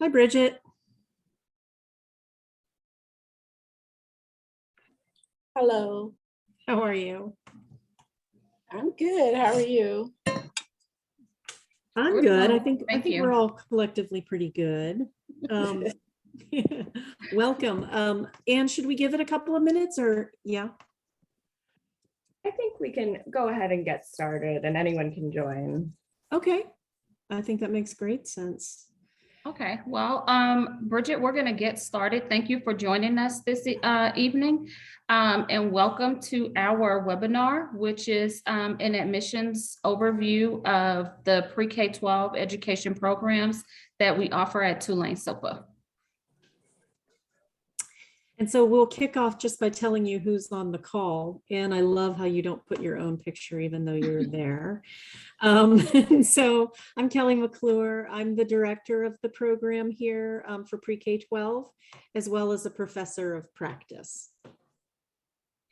Hi, Bridget. Hello, How are you? I'm good. How are you? I'm We're good. doing I well, think thank you. we're all collectively pretty good. Um, welcome. Anne, should we give it a couple of minutes or yeah? I think we can go ahead and get started and anyone can join. Okay. I think that makes great sense. Okay, well, Bridget, we're going to get started. Thank you for joining us this evening. And welcome to our webinar, which is an admissions overview of the pre-K-12 education programs that we offer at Tulane Sopa. And so we'll kick off just by telling you who's on the call. And I love how you don't put your own picture, even though you're there. And so I'm Kelly McClure. I'm the director of the program here for pre-K-12, as well as a professor of practice.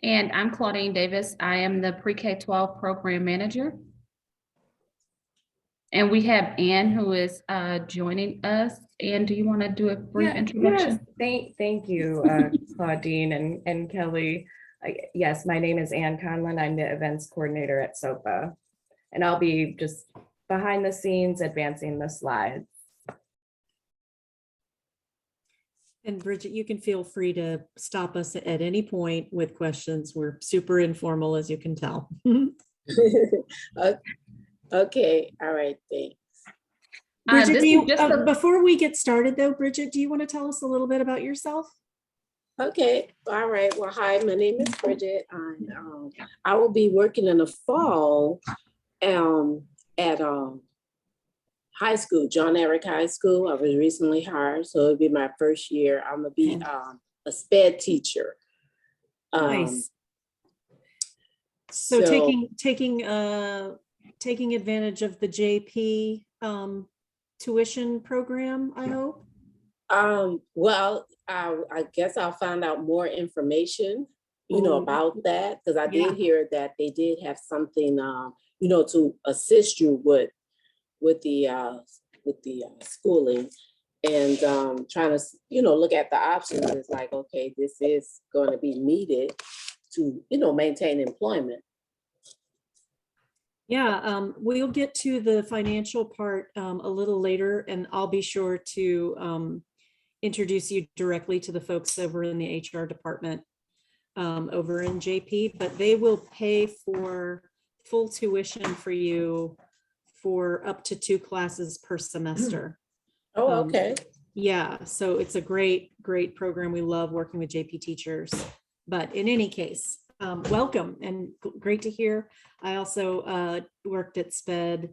And I'm Claudine Davis. I am the pre-K-12 program manager. And we have Anne who is joining us. Anne, do you want to do a brief introduction? Yes, thank you, Claudine and Kelly. Yes, my name is Anne Conlon. I'm the events coordinator at Sopa. And I'll be just behind the scenes advancing the slides. And Bridget, you can feel free to stop us at any point with questions. We're super informal, as you can tell. Okay, all right, thanks. Bridget, This before we get started though, Bridget, do you want to tell us a little bit about yourself? Okay, all right. Well, hi, my name is Bridget. I will be working in the fall at high school, John Eric High School. I was recently hired, so it'll be my first year. I'm gonna be a SPED teacher. Nice. So taking advantage of the JP tuition program, I hope. Well, I guess I'll find out more information, about that, because I did hear that they did have something, to assist you with the schooling, and trying to, look at the options. It's like, okay, this is going to be needed to, maintain employment. Yeah, we'll get to the financial part a little later, and I'll be sure to introduce you directly to the folks over in the HR department over in JP, but they will pay for full tuition for you for up to 2 classes per semester. Oh, okay. Yeah, so it's a great program. We love working with JP teachers. But in any case, welcome and great to hear. I also worked in SPED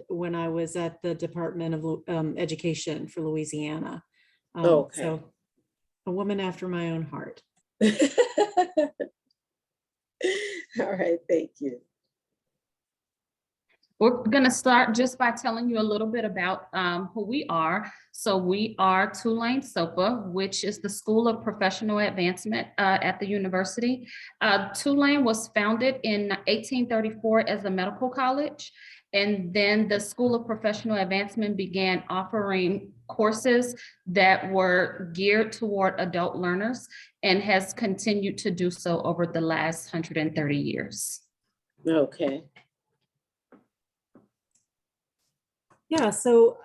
when I was at the Department of Education for Louisiana. Okay. So a woman after my own heart. All right, thank you. We're going to start just by telling you a little bit about who we are. So we are Tulane Sopa, which is the School of Professional Advancement at the university. Tulane was founded in 1834 as a medical college. And then the School of Professional Advancement began offering courses that were geared toward adult learners and has continued to do so over the last 130 years. Okay. Yeah, so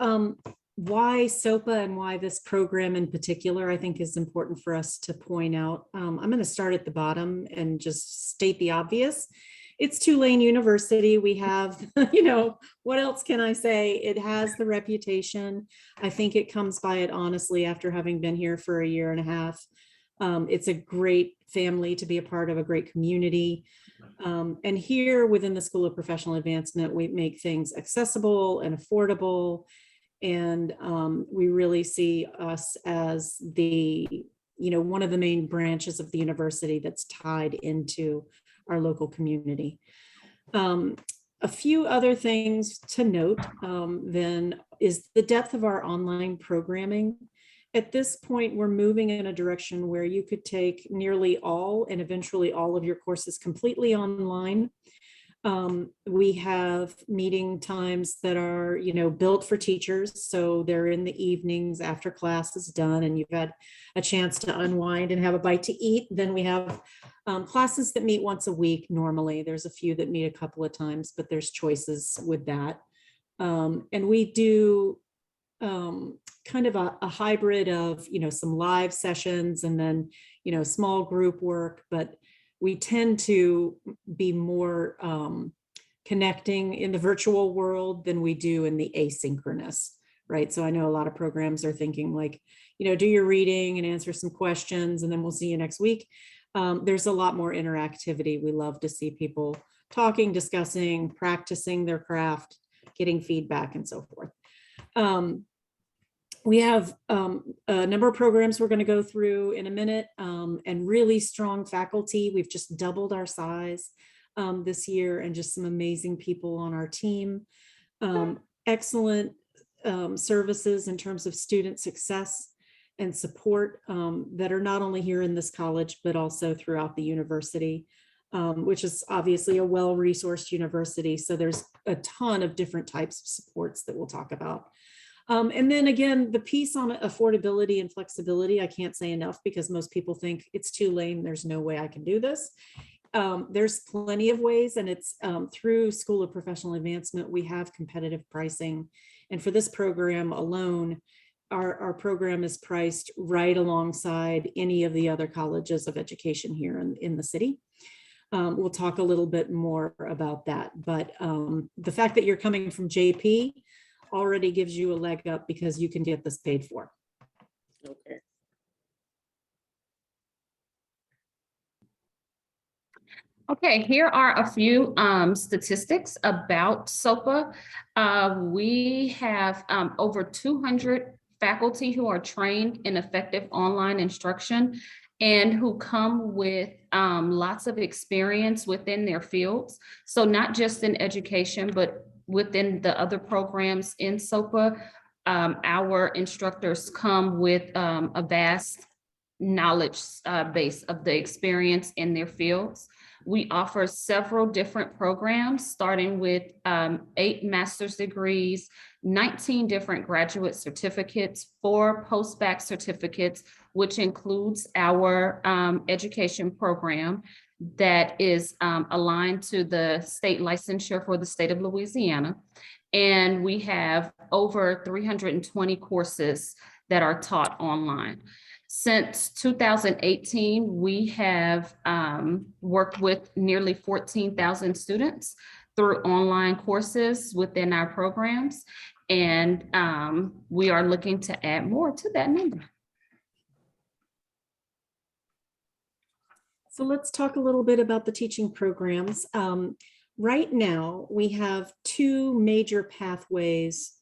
why SOPA and why this program in particular, I think is important for us to point out. I'm going to start at the bottom and just state the obvious. It's Tulane University. We have, what else can I say? It has the reputation. I think it comes by it honestly after having been here for a year and a half. It's a great family to be a part of, a great community. And here within the School of Professional Advancement, we make things accessible and affordable. And we really see us as one of the main branches of the university that's tied into our local community. A few other things to note then is the depth of our online programming. At this point, we're moving in a direction where you could take nearly all and eventually all of your courses completely online. We have meeting times that are, built for teachers. So they're in the evenings after class is done and you've had a chance to unwind and have a bite to eat. Then we have classes that meet once a week normally. There's a few that meet a couple of times, but there's choices with that. And we do kind of a hybrid of, some live sessions and then, small group work, but we tend to be more connecting in the virtual world than we do in the asynchronous, right? So I know a lot of programs are thinking like, do your reading and answer some questions and then we'll see you next week. There's a lot more interactivity. We love to see people talking, discussing, practicing their craft, getting feedback and so forth. We have a number of programs we're going to go through in a minute, and really strong faculty. We've just doubled our size this year and just some amazing people on our team. Excellent services in terms of student success and support that are not only here in this college, but also throughout the university, which is obviously a well-resourced university. So there's a ton of different types of supports that we'll talk about. And then again, the piece on affordability and flexibility, I can't say enough because most people think it's Tulane, there's no way I can do this. There's plenty of ways, and it's through School of Professional Advancement, we have competitive pricing. And for this program alone, our program is priced right alongside any of the other colleges of education here in the city. We'll talk a little bit more about that, but the fact that you're coming from JP already gives you a leg up because you can get this paid for. Okay. Okay, here are a few statistics about SOPA. We have over 200 faculty who are trained in effective online instruction and who come with lots of experience within their fields. So not just in education, but within the other programs in SOPA, our instructors come with a vast knowledge base of the experience in their fields. We offer several different programs, starting with 8 master's degrees, 19 different graduate certificates, 4 post-bac certificates, which includes our education program that is aligned to the state licensure for the state of Louisiana. And we have over 320 courses that are taught online. Since 2018, we have worked with nearly 14,000 students through online courses within our programs. And we are looking to add more to that number. So let's talk a little bit about the teaching programs. Right now, we have 2 major pathways,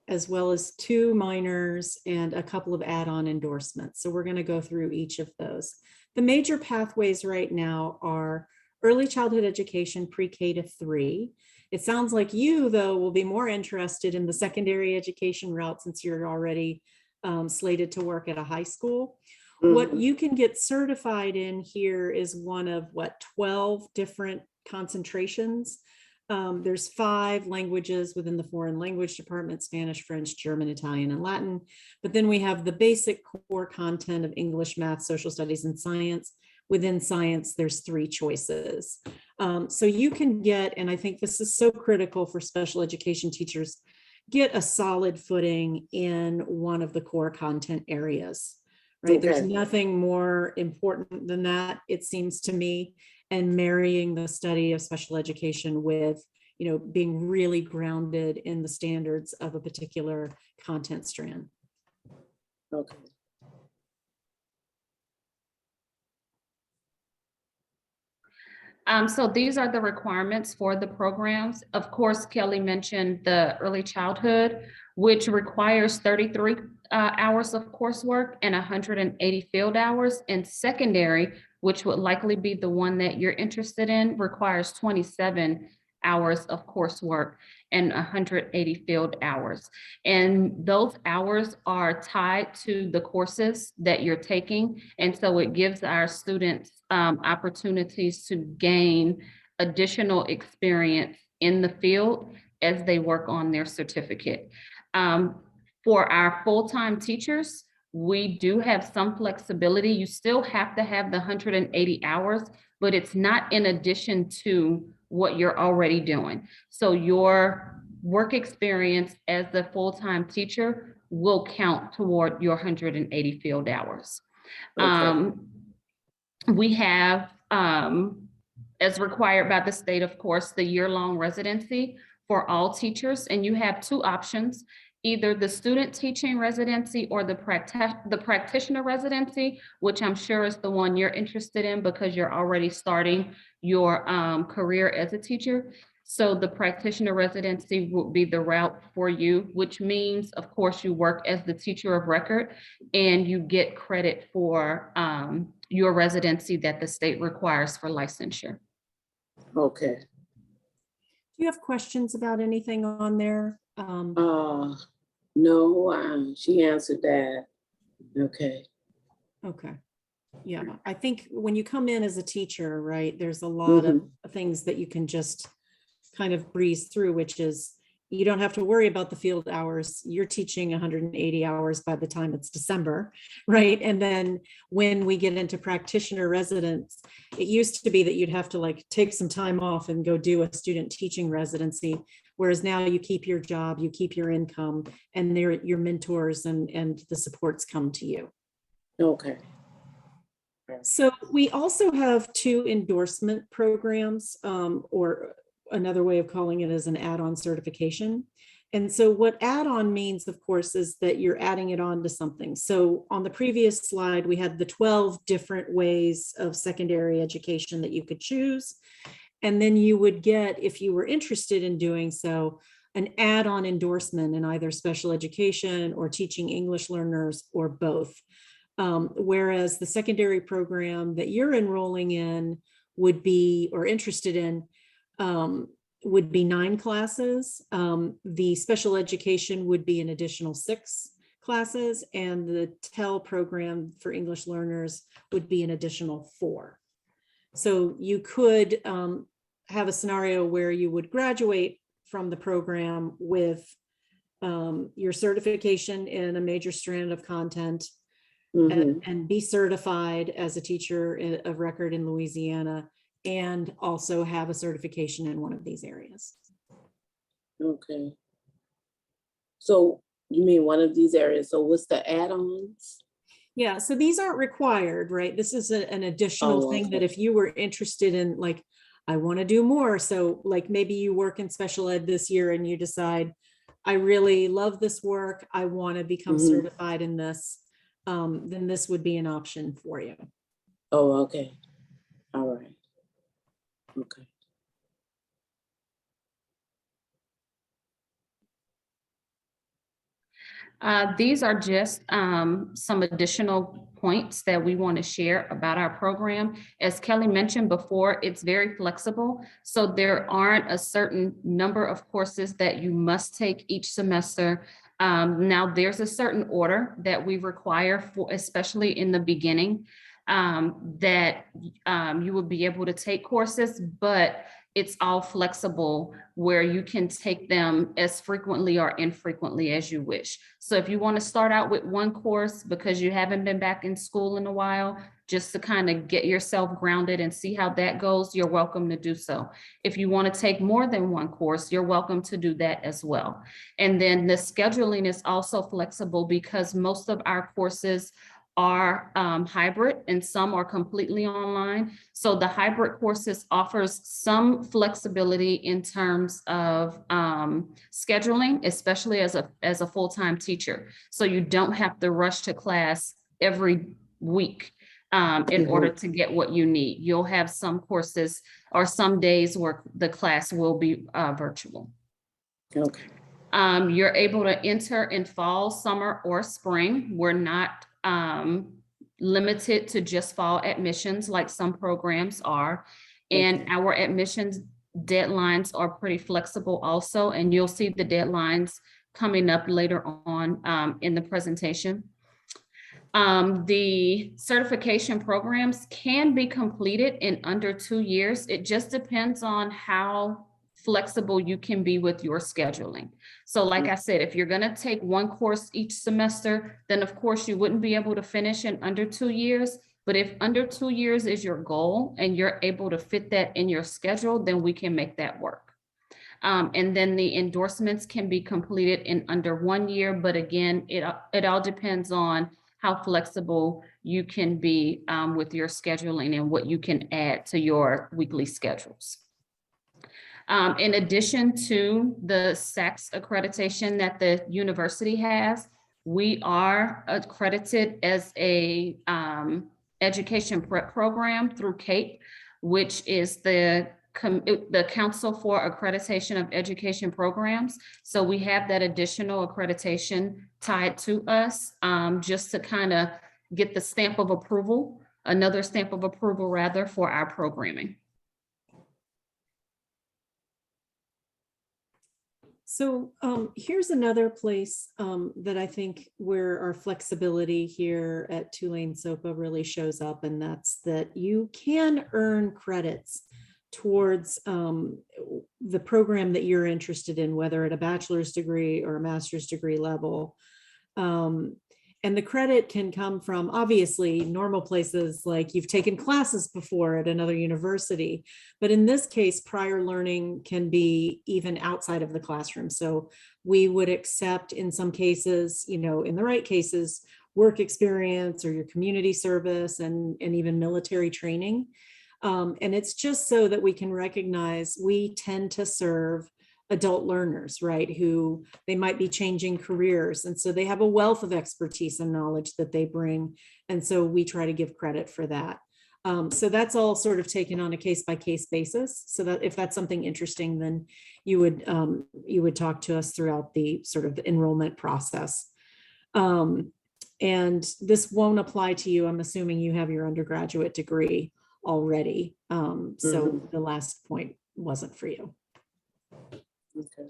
as well as 2 minors and a couple of add-on endorsements. So we're going to go through each of those. The major pathways right now are early childhood education, pre-K to 3. It sounds like you, though, will be more interested in the secondary education route since you're already slated to work at a high school. What you can get certified in here is one of 12 different concentrations. There's 5 languages within the foreign language department: Spanish, French, German, Italian, and Latin. But then we have the basic core content of English, math, social studies, and science. Within science, there's 3 choices. So you can get, and I think this is so critical for special education teachers, get a solid footing in one of the core content areas. Right. Okay. There's nothing more important than that, it seems to me, and marrying the study of special education with, being really grounded in the standards of a particular content strand. Okay. So these are the requirements for the programs. Of course, Kelly mentioned the early childhood, which requires 33 hours of coursework and 180 field hours. And secondary, which would likely be the one that you're interested in, requires 27 hours of coursework and 180 field hours. And those hours are tied to the courses that you're taking. And so it gives our students opportunities to gain additional experience in the field as they work on their certificate. For our full-time teachers, we do have some flexibility. You still have to have the 180 hours, but it's not in addition to what you're already doing. So your work experience as the full-time teacher will count toward your 180 field hours. Okay. We have, as required by the state, of course, the year-long residency for all teachers, and you have two options, either the student teaching residency or the practitioner residency, which I'm sure is the one you're interested in because you're already starting your career as a teacher. So the practitioner residency will be the route for you, which means, of course, you work as the teacher of record and you get credit for your residency that the state requires for licensure. Okay. Do you have questions about anything on there? No, she answered that. Okay. Okay. Yeah, I think when you come in as a teacher, right, there's a lot of things that you can just kind of breeze through, which is you don't have to worry about the field hours. You're teaching 180 hours by the time it's December, right? And then when we get into practitioner residence, it used to be that you'd have to like take some time off and go do a student teaching residency. Whereas now you keep your job, you keep your income, and your mentors and the supports come to you. Okay. So we also have 2 endorsement programs, or another way of calling it is an add-on certification. And so what add-on means, of course, is that you're adding it on to something. So on the previous slide, we had the 12 different ways of secondary education that you could choose. And then you would get, if you were interested in doing so, an add-on endorsement in either special education or teaching English learners or both. Whereas the secondary program that you're enrolling in would be, or interested in, would be 9 classes. The special education would be an additional 6 classes, and the TEL program for English learners would be an additional 4. So you could have a scenario where you would graduate from the program with your certification in a major strand of content, and be certified as a teacher of record in Louisiana, and also have a certification in one of these areas. Okay. So you mean one of these areas? So what's the add-ons? Yeah, so these aren't required, right? This is an additional thing that if you were interested in, like, I want to do more. So like maybe you work in special ed this year and you decide, I really love this work, I want to become certified in this. Then this would be an option for you. Oh, okay. All right. Okay. These are just some additional points that we want to share about our program. As Kelly mentioned before, it's very flexible. So there aren't a certain number of courses that you must take each semester. Now there's a certain order that we require for, especially in the beginning, that you will be able to take courses, but it's all flexible where you can take them as frequently or infrequently as you wish. So if you want to start out with one course because you haven't been back in school in a while, just to kind of get yourself grounded and see how that goes, you're welcome to do so. If you want to take more than one course, you're welcome to do that as well. And then the scheduling is also flexible because most of our courses are hybrid and some are completely online. So the hybrid courses offers some flexibility in terms of scheduling, especially as a full-time teacher. So you don't have to rush to class every week in order to get what you need. You'll have some courses or some days where the class will be virtual. Okay. You're able to enter in fall, summer, or spring. We're not limited to just fall admissions like some programs are. And our admissions deadlines are pretty flexible also, and you'll see the deadlines coming up later on in the presentation. The certification programs can be completed in under 2 years. It just depends on how flexible you can be with your scheduling. So like I said, if you're going to take one course each semester, then of course you wouldn't be able to finish in under 2 years. But if under 2 years is your goal and you're able to fit that in your schedule, then we can make that work. And then the endorsements can be completed in under 1 year. But again, it all depends on how flexible you can be with your scheduling and what you can add to your weekly schedules. In addition to the SACS accreditation that the university has, we are accredited as a education prep program through CAPE, which is the Council for Accreditation of Education Programs. So we have that additional accreditation tied to us just to kind of get the stamp of approval, another stamp of approval rather, for our programming. So here's another place that I think where our flexibility here at Tulane Sopa really shows up, and that's that you can earn credits towards the program that you're interested in, whether at a bachelor's degree or a master's degree level. And the credit can come from obviously normal places like you've taken classes before at another university, but in this case, prior learning can be even outside of the classroom. So we would accept in some cases, you know, in the right cases, work experience or your community service and even military training. And it's just so that we can recognize we tend to serve adult learners, right, who they might be changing careers. And so they have a wealth of expertise and knowledge that they bring. And so we try to give credit for that. So that's all sort of taken on a case-by-case basis. So that if that's something interesting, then you would talk to us throughout the sort of the enrollment process. And this won't apply to you. I'm assuming you have your undergraduate degree already. So the last point wasn't for you. Okay.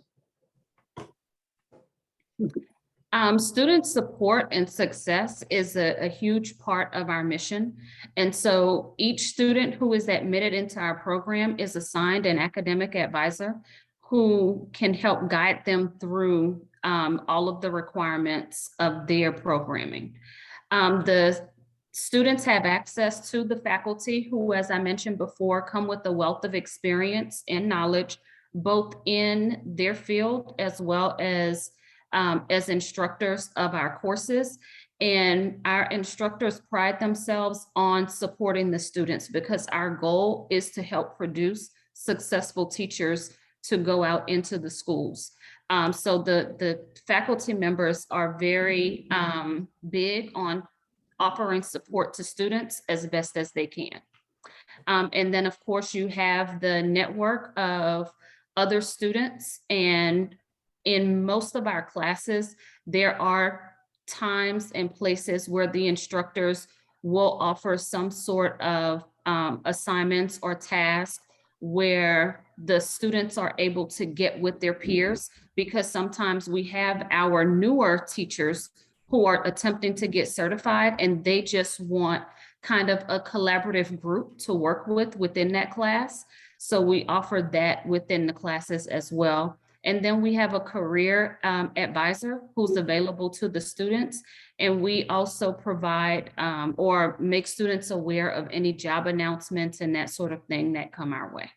Student support and success is a huge part of our mission. And so each student who is admitted into our program is assigned an academic advisor who can help guide them through all of the requirements of their programming. The students have access to the faculty who, as I mentioned before, come with a wealth of experience and knowledge, both in their field as well as instructors of our courses. And our instructors pride themselves on supporting the students because our goal is to help produce successful teachers to go out into the schools. So the faculty members are very big on offering support to students as best as they can. And then of course you have the network of other students, and in most of our classes, there are times and places where the instructors will offer some sort of assignments or tasks where the students are able to get with their peers, because sometimes we have our newer teachers who are attempting to get certified and they just want kind of a collaborative group to work with within that class. So we offer that within the classes as well. And then we have a career advisor who's available to the students. And we also provide or make students aware of any job announcements and that sort of thing that come our way.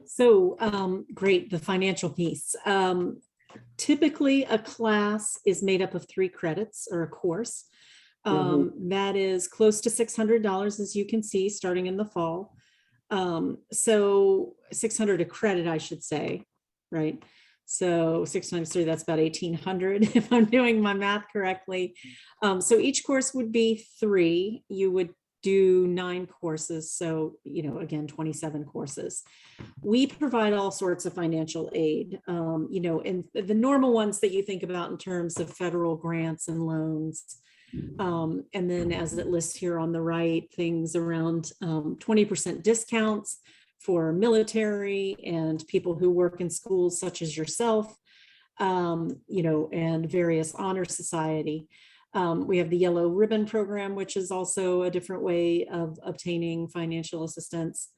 So great, the financial piece. Typically a class is made up of 3 credits or a course. That is close to $600, as you can see, starting in the fall. So 600 a credit, I should say, right? So 6 times 3, that's about 1,800 if I'm doing my math correctly. So each course would be 3. You would do 9 courses. So, you know, again, 27 courses. We provide all sorts of financial aid, you know, and the normal ones that you think about in terms of federal grants and loans. And then as it lists here on the right, things around 20% discounts for military and people who work in schools such as yourself. you know, and various honor society. We have the Yellow Ribbon Program, which is also a different way of obtaining financial assistance.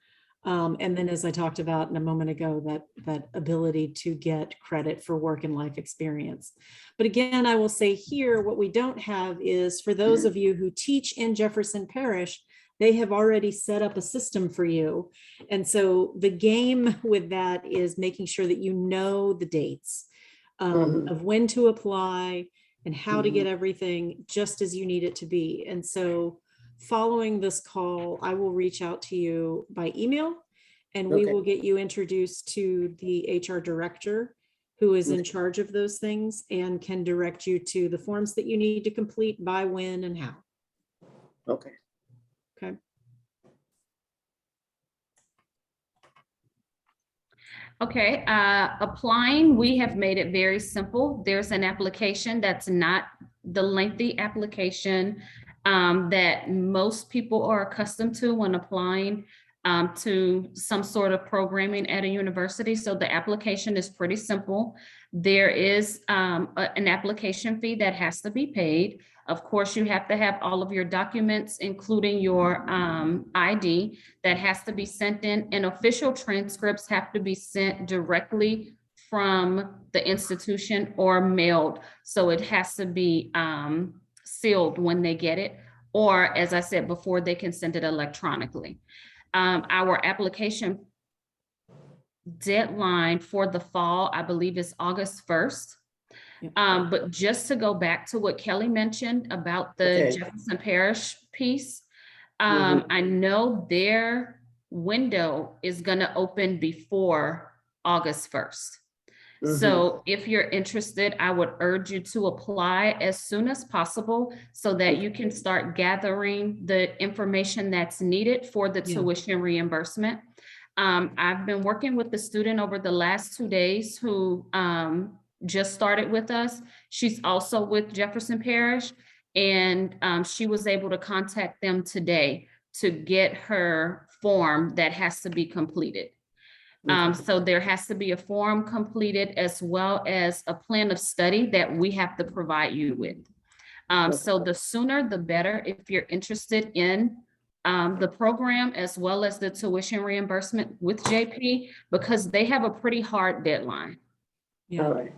And then, as I talked about in a moment ago, that ability to get credit for work and life experience. But again, I will say here, what we don't have is for those of you who teach in Jefferson Parish, they have already set up a system for you. And so the game with that is making sure that you know the dates of when to apply and how to get everything just as you need it to be. And so following this call, I will reach out to you by email, and we will get you introduced to the HR director who is in charge of those things and can direct you to the forms that you need to complete, by when and how. Okay. Okay. Okay, applying, we have made it very simple. There's an application that's not the lengthy application that most people are accustomed to when applying to some sort of programming at a university. So the application is pretty simple. There is an application fee that has to be paid. Of course, you have to have all of your documents, including your ID, that has to be sent in, and official transcripts have to be sent directly from the institution or mailed. So it has to be sealed when they get it, or as I said before, they can send it electronically. Our application deadline for the fall, I believe, is August 1st. But just to go back to what Kelly mentioned about the Jefferson Parish piece, I know their window is going to open before August 1st. So if you're interested, I would urge you to apply as soon as possible so that you can start gathering the information that's needed for the tuition reimbursement. I've been working with the student over the last 2 days who just started with us. She's also with Jefferson Parish, and she was able to contact them today to get her form that has to be completed. So there has to be a form completed as well as a plan of study that we have to provide you with. So the sooner the better if you're interested in the program as well as the tuition reimbursement with JP, because they have a pretty hard deadline. Yeah. All right.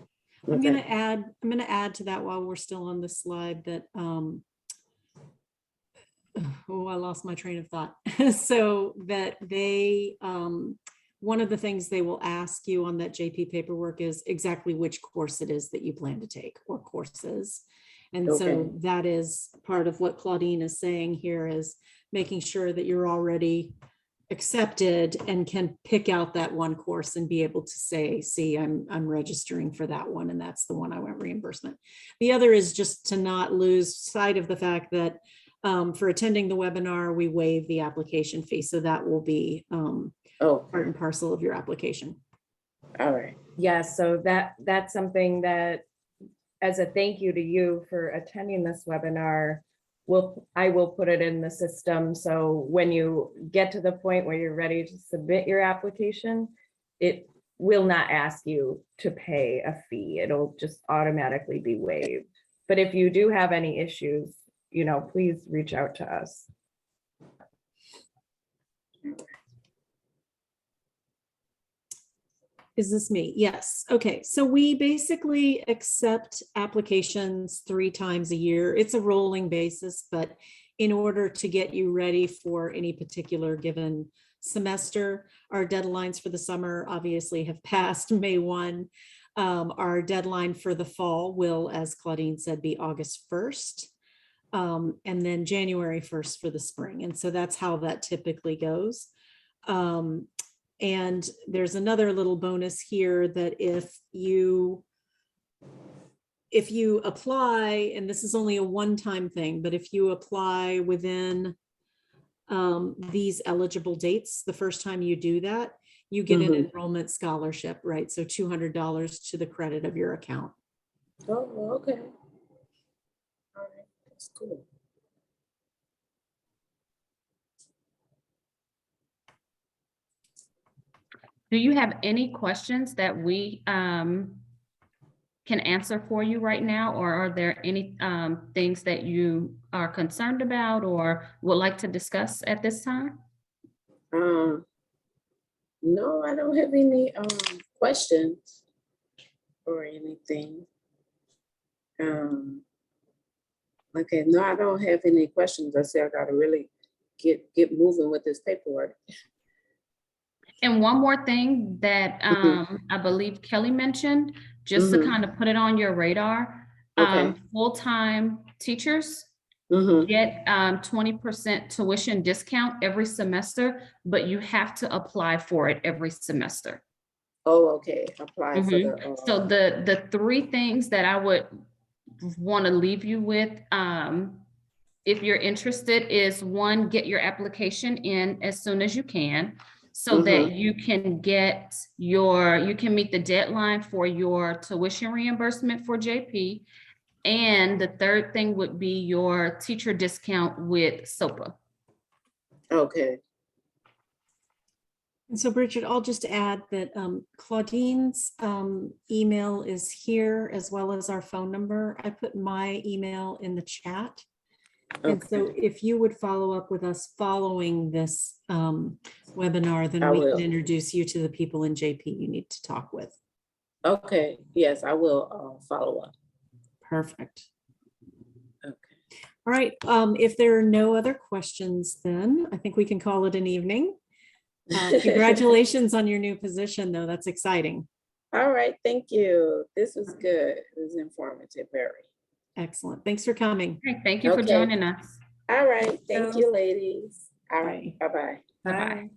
I'm going to add to that while we're still on this slide that, oh, I lost my train of thought. So that they, one of the things they will ask you on that JP paperwork is exactly which course it is that you plan to take, or courses. And so that is part of what Claudine is saying here, is making sure that you're already accepted and can pick out that one course and be able to say, see, I'm registering for that one, and that's the one I want reimbursement. The other is just to not lose sight of the fact that for attending the webinar, we waive the application fee. So that will be part and parcel of your application. All right. Yeah, so that's something that, as a thank you to you for attending this webinar, I will put it in the system. So when you get to the point where you're ready to submit your application, it will not ask you to pay a fee. It'll just automatically be waived. But if you do have any issues, you know, please reach out to us. Is this me? Yes. Okay. So we basically accept applications 3 times a year. It's a rolling basis, but in order to get you ready for any particular given semester, our deadlines for the summer obviously have passed May 1. Our deadline for the fall will, as Claudine said, be August 1st. And then January 1st for the spring. And so that's how that typically goes. And there's another little bonus here that if you apply, and this is only a one-time thing, but if you apply within these eligible dates, the first time you do that, you get an enrollment scholarship, right? So $200 to the credit of your account. Oh, okay. All right, that's cool. Do you have any questions that we can answer for you right now, or are there any things that you are concerned about or would like to discuss at this time? No, I don't have any questions or anything. Okay, no, I don't have any questions. I say I gotta really get moving with this paperwork. And one more thing that I believe Kelly mentioned, just to kind of put it on your radar, Okay. full-time teachers get 20% tuition discount every semester, but you have to apply for it every semester. Oh, okay. Apply for the. So the three things that I would want to leave you with, if you're interested, is one, get your application in as soon as you can, so that you can get you can meet the deadline for your tuition reimbursement for JP. And the third thing would be your teacher discount with SOPA. Okay. And so Bridget, I'll just add that Claudine's email is here, as well as our phone number. I put my email in the chat. And so if you would follow up with us following this webinar, then we can introduce you to the people in JP you need to talk with. Okay, yes, I will follow up. Perfect. Okay. All right, if there are no other questions, then I think we can call it an evening. Congratulations on your new position, though. That's exciting. All right, thank you. This was good. It was informative, very. Excellent. Thanks for coming. Okay, thank you for joining us. All right, thank you, ladies. All right, bye-bye. Bye-bye.